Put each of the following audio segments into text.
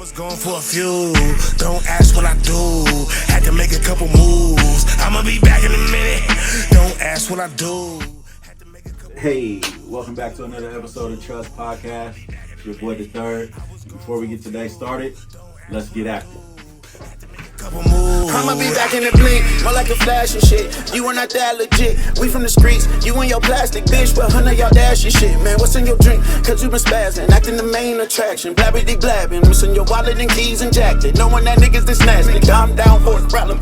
was going for a few. Don't ask what I do. Had to make a couple moves. I'ma be back in a minute. Don't ask what I do. Hey, welcome back to another episode of TRST Podcasts. It's your boy the Third. Before we get today started, let's get active. I'ma be back in the blink, more like a flash and shit. You are not that legit. We from the streets, you and your plastic bitch. But hundred y'all dash your shit, man. What's in your drink? Cause you been spazzing, acting the main attraction. Blabbity blabbing, missing your wallet and keys and jacket. Knowing that niggas this nasty. I'm down for the problem.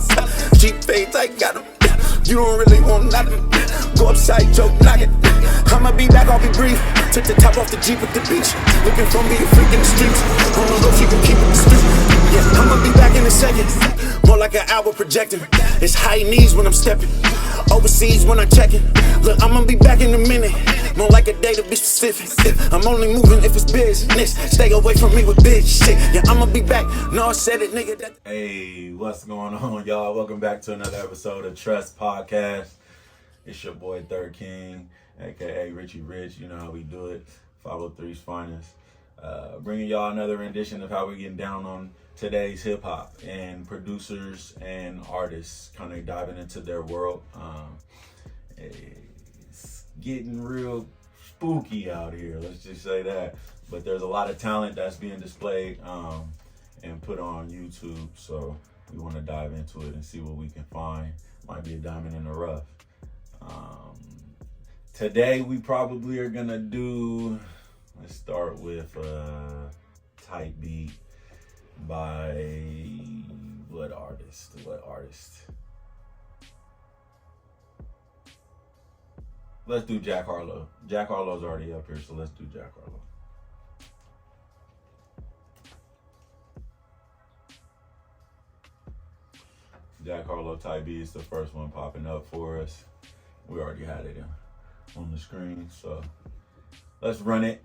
Cheap fades, I got them. You don't really want nothing. Go upside, joke, knock it. I'ma be back, I'll be brief. Took the top off the Jeep at the beach. Looking for me a freak in the streets. I don't know if you can keep it discreet. Yeah, I'ma be back in a second. More like an hour projecting. It's high knees when I'm stepping. Overseas when I'm checking. Look, I'ma be back in a minute. More like a day to be specific. I'm only moving if it's business. Stay away from me with bitch shit. Yeah, I'ma be back. No, I said it, nigga. Hey, what's going on, y'all? Welcome back to another episode of TRST Podcasts. It's your boy Third King, aka Richie Rich. You know how we do it. 503's finest. Bringing y'all another rendition of how we're getting down on today's hip hop and producers and artists, kind of diving into their world. It's getting real spooky out here, let's just say that. But there's a lot of talent that's being displayed and put on YouTube. So we want to dive into it and see what we can find. Might be a diamond in the rough. Today we probably are gonna do, let's start with Type Beat by what artist? Let's do Jack Harlow. Jack Harlow's already up here, so let's do Jack Harlow. Jack Harlow Type Beat is the first one popping up for us. We already had it on the screen, so let's run it,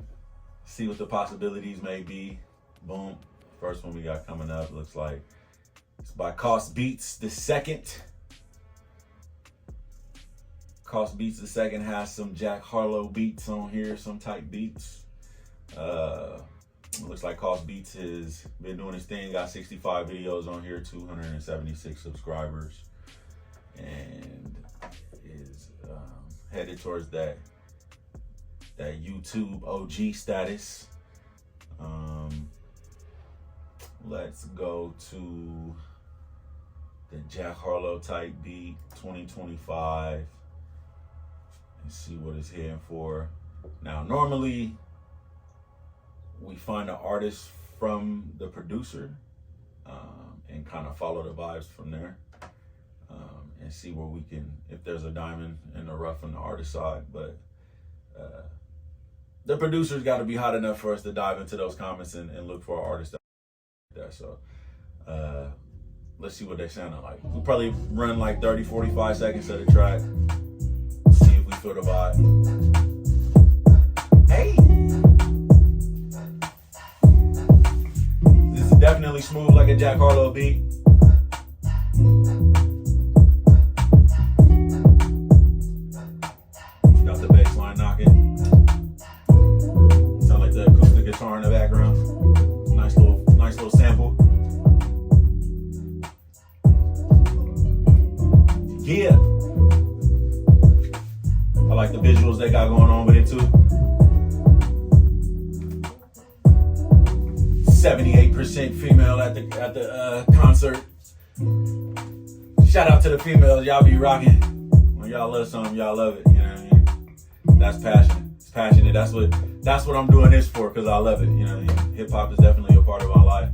see what the possibilities may be. Boom. First one we got coming up looks like it's by Koss Beatz II. Cos Beats II has some Jack Harlow beats on here, some type beats. Looks like Koss Beats has been doing his thing, got 65 videos on here, 276 subscribers, and is headed towards that YouTube OG status. Let's go to the Jack Harlow Type Beat 2025 and see what it's heading for. Now, normally we find the artist from the producer and kind of follow the vibes from there and see where we can, if there's a diamond in the rough on the artist side. But the producer's got to be hot enough for us to dive into those comments and look for an artist there. So let's see what they sound like. We'll probably run like 30, 45 seconds of the track. See if we feel the vibe. Hey! This is definitely smooth like a Jack Harlow beat. Got the bass line knocking. Sound like the acoustic guitar in the background. Nice little sample. Yeah. I like the visuals they got going on with it too. 78% female at the concert. Shout out to the females, y'all be rocking. When y'all love something, y'all love it. You know what I mean? That's passion. It's passionate. That's what I'm doing this for, because I love it. You know what I mean? Hip hop is definitely a part of my life,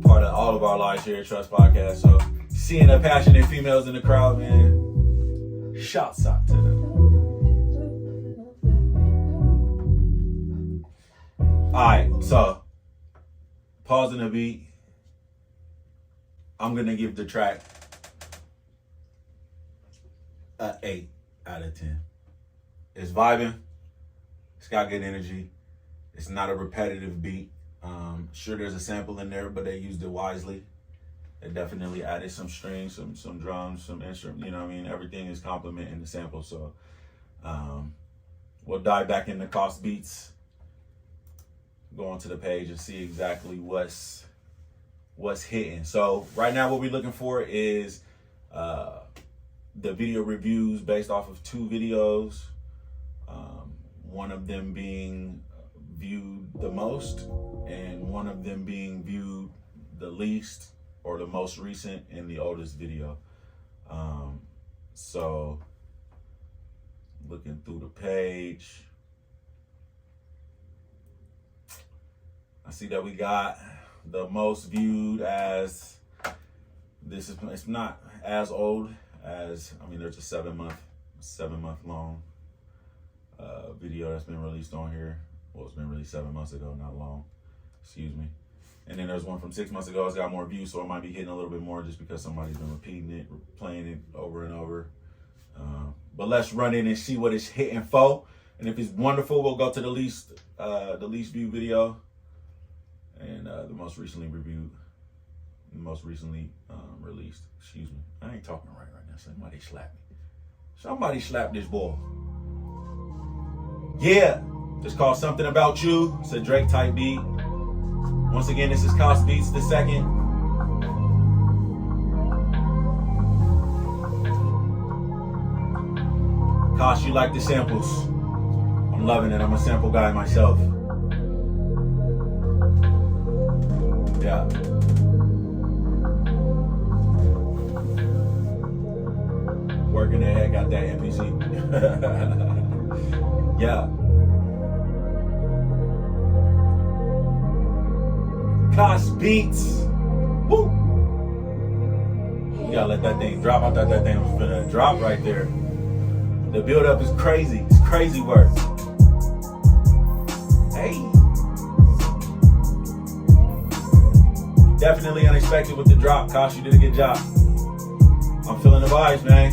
part of all of our lives here at TRST Podcast. So seeing the passionate females in the crowd, man, shouts out to them. Alright, so pausing the beat, I'm gonna give the track an 8 out of 10. It's vibing, it's got good energy, it's not a repetitive beat. Sure, there's a sample in there, but they used it wisely. They definitely added some strings, some drums, some instruments. You know what I mean? Everything is complementing the sample. So we'll dive back into Koss Beats. go onto the page and see exactly what's hitting. So right now what we're looking for is the video reviews based off of 2 videos, one of them being viewed the most and one of them being viewed the least, or the most recent and the oldest video. So looking through the page, I see that we got the most viewed as, it's not as old as, I mean, there's a 7 month long video that's been released on here. Well, it's been released 7 months ago, not long, excuse me. And then there's one from 6 months ago. It's got more views, so it might be hitting a little bit more just because somebody's been repeating it, playing it over and over. But let's run in and see what it's hitting for. And if it's wonderful, we'll go to the least viewed video and the most recently released. Excuse me, I ain't talking right now. Somebody slap me. Somebody slap this boy. Yeah, it's called Something About You. It's a Drake type beat. Once again, this is Cos Beats II. Koss, you like the samples? I'm loving it. I'm a sample guy myself. Yeah. Working ahead, got that NPC. Yeah. Koss Beats. Woo! You gotta let that thing drop. I thought that thing was gonna drop right there. The build up is crazy. It's crazy work. Hey. Definitely unexpected with the drop. Koss, you did a good job. I'm feeling the vibes, man.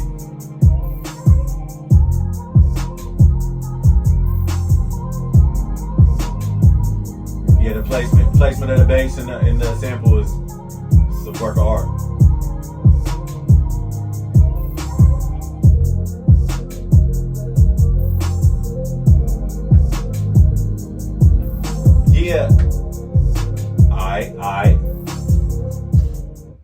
Yeah, the placement of the bass in the sample is a work of art. Yeah. Alright.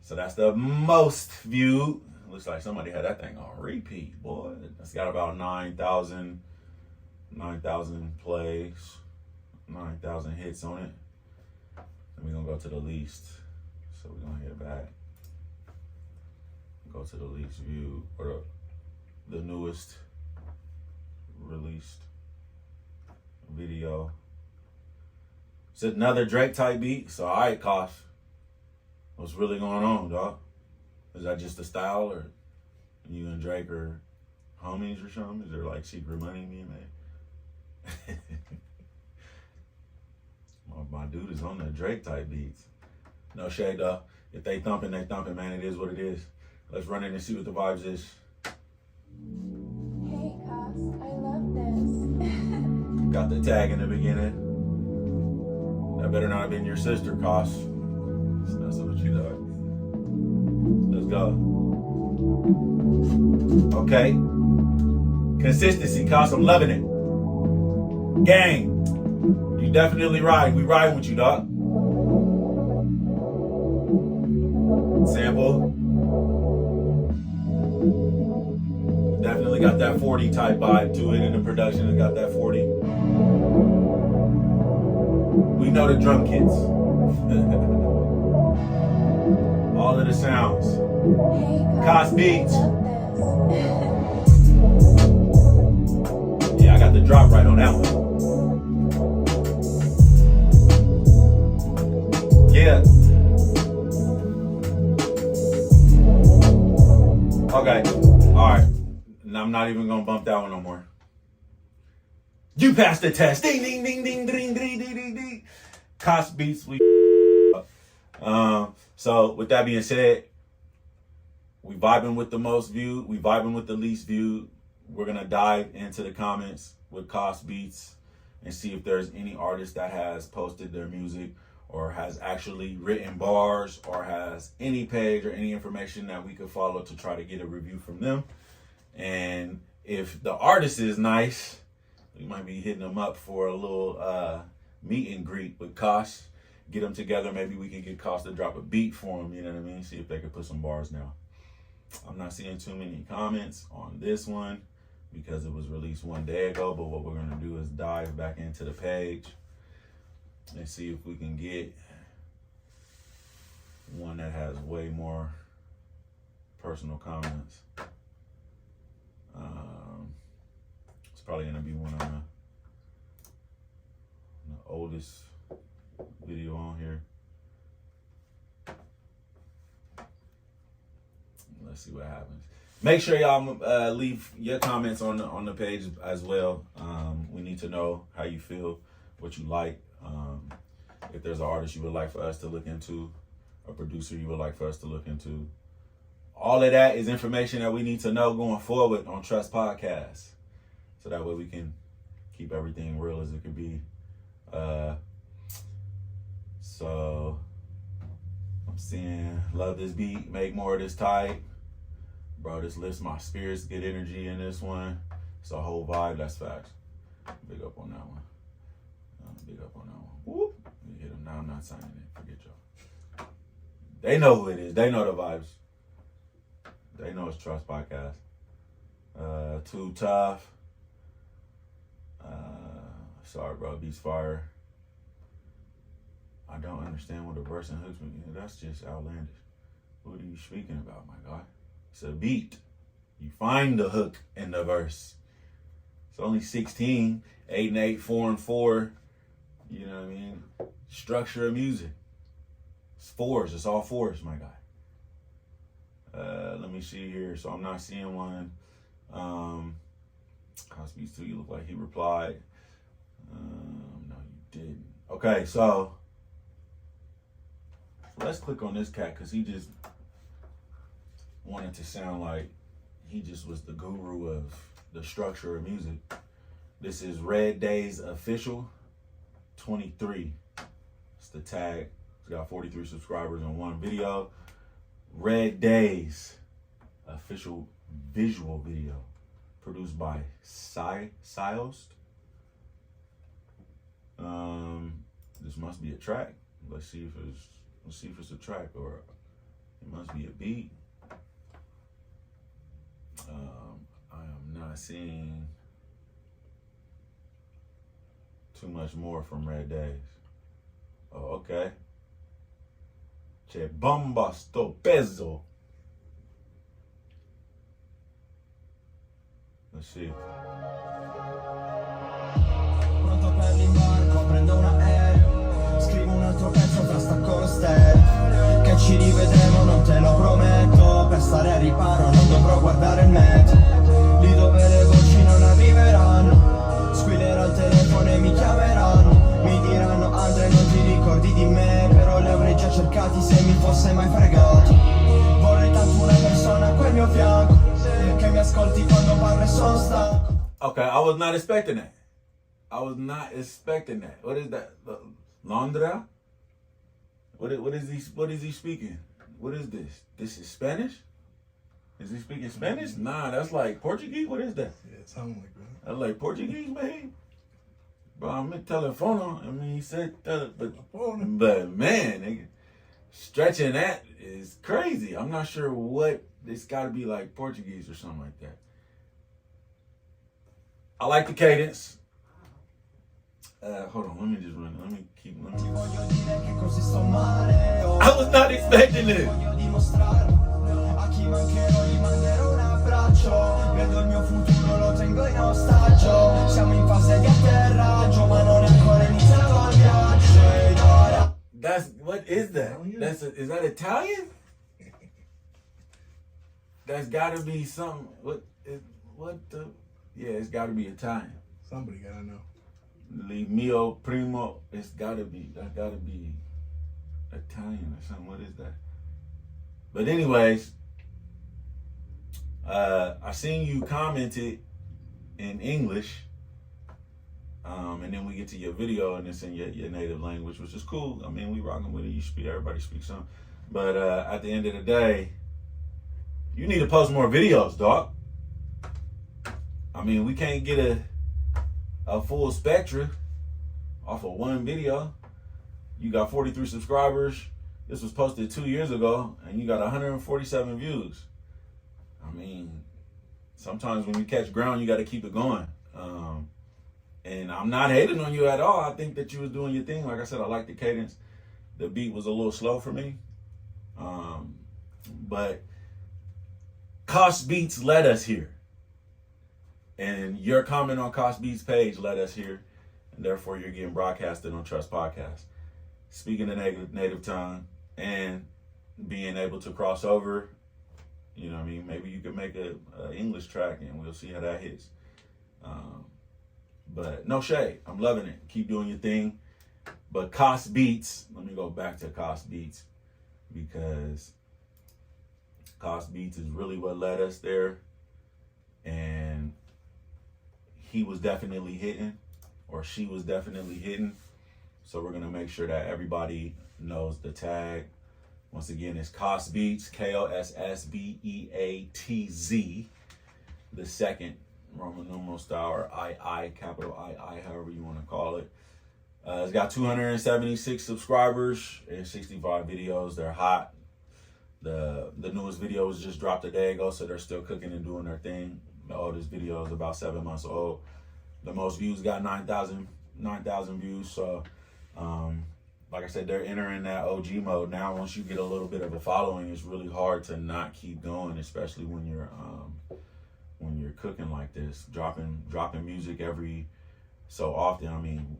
So that's the most viewed. Looks like somebody had that thing on repeat, boy. That's got about 9,000 plays, 9,000 hits on it. And we're gonna go to the least. So we're gonna head back. Go to the least view, or the newest released video. It's another Drake type beat. So all right, Koss, what's really going on, dog? Is that just a style, or you and Drake are homies or something? Is there like secret money, me and man? My dude is on the Drake type beats. No shade though. If they thumping, man. It is what it is. Let's run in and see what the vibes is. Hey Koss, I love this. Got the tag in the beginning. That better not have been your sister, Koss. That's what you know. Let's go. Okay. Consistency, Koss. I'm loving it. Gang. You definitely ride. We riding with you, dog. Sample. Definitely got that 40 type vibe to it in the production. It got that 40. We know the drum kits. All of the sounds. Hey Koss Beats. I love this. Yeah, I got the drop right on that one. Yeah. Okay. Alright. And I'm not even gonna bump that one no more. You passed the test. Ding ding ding ding ding ding ding ding ding. Koss Beats, we so with that being said, we vibing with the most viewed, we vibing with the least viewed. We're gonna dive into the comments with Koss Beats and see if there's any artist that has posted their music or has actually written bars or has any page or any information that we could follow to try to get a review from them. And if the artist is nice, we might be hitting them up for a little meet and greet with Koss. Get them together. Maybe we can get Koss to drop a beat for them. You know what I mean? See if they can put some bars down. I'm not seeing too many comments on this one because it was released one day ago. But what we're going to do is dive back into the page and see if we can get one that has way more personal comments. It's probably going to be one of the oldest video on here. Let's see what happens. Make sure y'all leave your comments on the page as well. We need to know how you feel, what you like. If there's an artist you would like for us to look into, a producer you would like for us to look into. All of that is information that we need to know going forward on TRST Podcasts. So that way we can keep everything real as it could be. So I'm seeing love this beat, make more of this type. Bro, this lifts my spirits, good energy in this one. It's a whole vibe, that's facts. Big up on that one. Big up on that one. Whoop. You hit them now, I'm not signing it. Forget y'all. They know who it is. They know the vibes. They know it's TRST Podcast. Too tough. Sorry, bro. Beats fire. I don't understand what a verse and hooks mean. That's just outlandish. What are you speaking about, my guy? It's a beat. You find the hook in the verse. It's only 16, 8 and 8, 4 and 4. You know what I mean? Structure of music. It's fours. It's all fours, my guy. Let me see here. So I'm not seeing one. Koss Beatz II, you look like he replied. No, you didn't. Okay, so let's click on this cat because he just wanted to sound like he just was the guru of the structure of music. This is Red Days Official 23. It's the tag. It's got 43 subscribers on one video. Red Days Official visual video produced by SIGHOST. This must be a track. Let's see if it's a track or it must be a beat. I am not seeing too much more from Red Days. Oh, okay. Che bomba sto peso. Let's see. Pronto per l'imbarco, prendo un aereo. Scrivo un altro pezzo fra stacco lo stereo. Che ci rivedremo, non te lo prometto. Per stare a riparo non dovrò guardare il meteo. Lì dove le voci non arriveranno. Squillerò al telefono e mi chiameranno. Mi diranno Andre non ti ricordi di me. Però li avrei già cercati se mi fosse mai fregato. Vorrei tanto una persona a quel mio fianco. Che mi ascolti quando parlo e sono stanco. Okay, I was not expecting that. What is that? LONDRA? What is he speaking? What is this? This is Spanish? Is he speaking Spanish? Nah, that's like Portuguese. What is that? Yeah, something like that. That's like Portuguese, man. Bro, I'm in telefono. I mean, he said, but man, nigga, stretching that is crazy. I'm not sure what. It's got to be like Portuguese or something like that. I like the cadence. Hold on, let me just run. Let me. I was not expecting this. A chi mancherò gli manderò un abbraccio. Vedo il mio futuro, lo tengo in ostaggio. Siamo in fase di atterraggio, ma non è ancora iniziato il viaggio. Ed ora. What is that? Is that Italian? That's gotta be something. Yeah, it's gotta be Italian. Somebody gotta know. Il mio primo, that gotta be Italian or something. What is that? But anyways, I seen you commented in English, and then we get to your video and it's in your native language, which is cool. I mean, we rocking with it. Everybody speaks some. But at the end of the day, you need to post more videos, dog. I mean, we can't get a full spectrum off of one video. You got 43 subscribers. This was posted 2 years ago, and you got 147 views. I mean, sometimes when you catch ground, you got to keep it going. And I'm not hating on you at all. I think that you was doing your thing. Like I said, I like the cadence. The beat was a little slow for me. But Cos Beats led us here. And your comment on Koss Beats page led us here. And therefore, you're getting broadcasted on TRST Podcasts. Speaking the native tongue and being able to cross over, you know what I mean? Maybe you could make a English track and we'll see how that hits. But no shade. I'm loving it. Keep doing your thing. But Koss Beats, let me go back to Koss Beats, because Koss Beats is really what led us there. And he was definitely hitting, or she was definitely hitting. So we're going to make sure that everybody knows the tag. Once again, it's Koss Beats, KOSSBEATZ, the second, Roman numeral style, or II, capital II, however you want to call it. It's got 276 subscribers and 65 videos. They're hot. The newest video was just dropped a day ago, so they're still cooking and doing their thing. The oldest video is about 7 months old. The most views got 9,000 views. So, like I said, they're entering that OG mode now. Once you get a little bit of a following, it's really hard to not keep going, especially when you're cooking like this, dropping music every so often. I mean,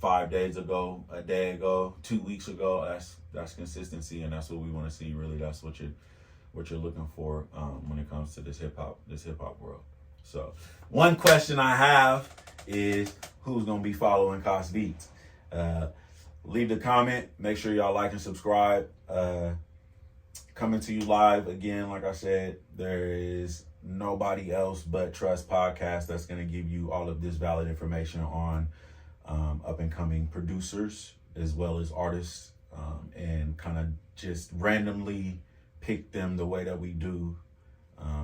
5 days ago, a day ago, 2 weeks ago. That's consistency, and that's what we want to see. Really, that's what you're looking for when it comes to this hip hop world. So, one question I have is, who's gonna be following Koss Beats? Leave the comment. Make sure y'all like and subscribe. Coming to you live again, like I said, there is nobody else but TRST Podcast that's gonna give you all of this valid information on up and coming producers as well as artists, and kind of just randomly pick them the way that we do,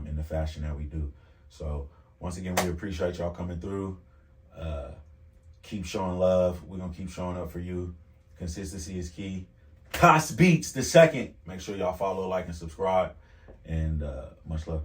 in the fashion that we do. So once again, we appreciate y'all coming through. Keep showing love. We're gonna keep showing up for you. Consistency is key. Koss Beats II. Make sure y'all follow, like, and subscribe. And much love.